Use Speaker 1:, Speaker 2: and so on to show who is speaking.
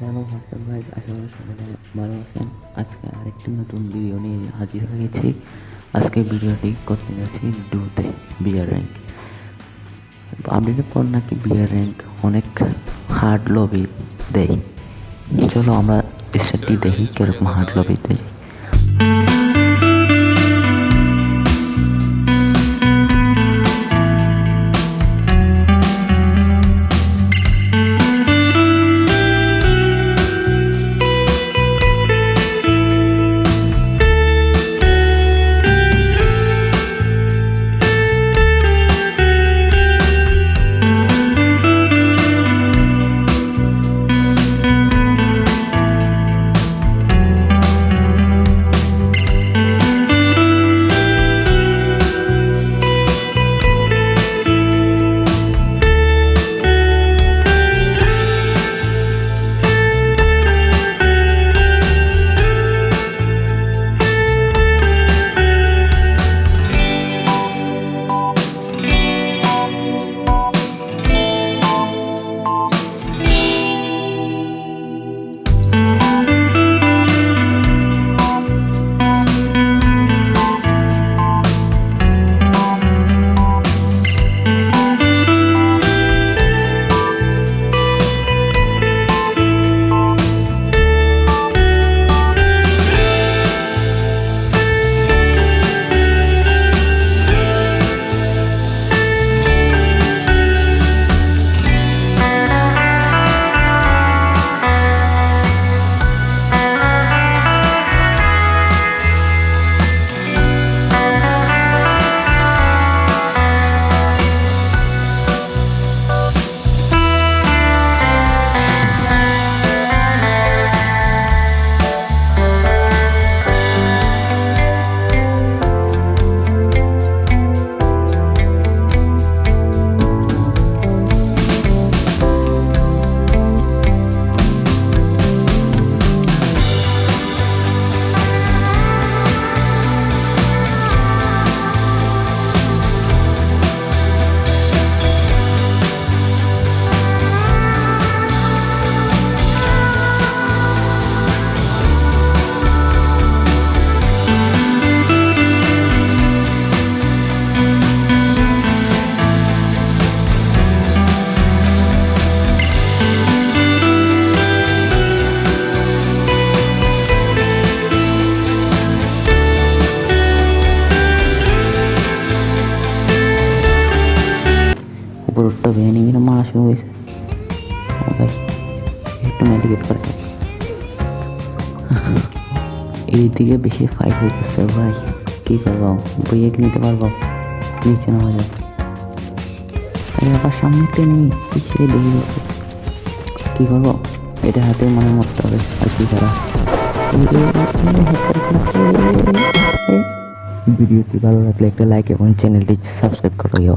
Speaker 1: Hello WhatsApp guys, আশা করি সবাই ভালো আছেন। আজকে আরেকটি নতুন ভিডিও নিয়ে হাজির হয়েছি। আজকে ভিডিওটি করতে যাচ্ছি ডুতে বিয়ার র্যাঙ্ক আপডেটের পর নাকি বিয়ার র্যাঙ্ক অনেক হার্ড লবি দেয়। চলো আমরা স্টারটি দেখি কিরকম হার্ড লবি দেয়। উপরটা ভেঙে নিয়ে মারা শুরু হয়েছে। একটু মেডিকেট করে এইদিকে বেশি ফাইট হইতেছে ভাই, কি করবো? বইয়ে নিতে পারবো? নিচে নেওয়া যাবে। আবার সামনে টেনে পিছিয়ে দেখে যাচ্ছে, কি করবো? এটা হাতে মানে মরতে হবে আর কি করা। ভিডিওটি ভালো লাগলে একটা লাইক এবং চ্যানেলটি সাবস্ক্রাইব করো।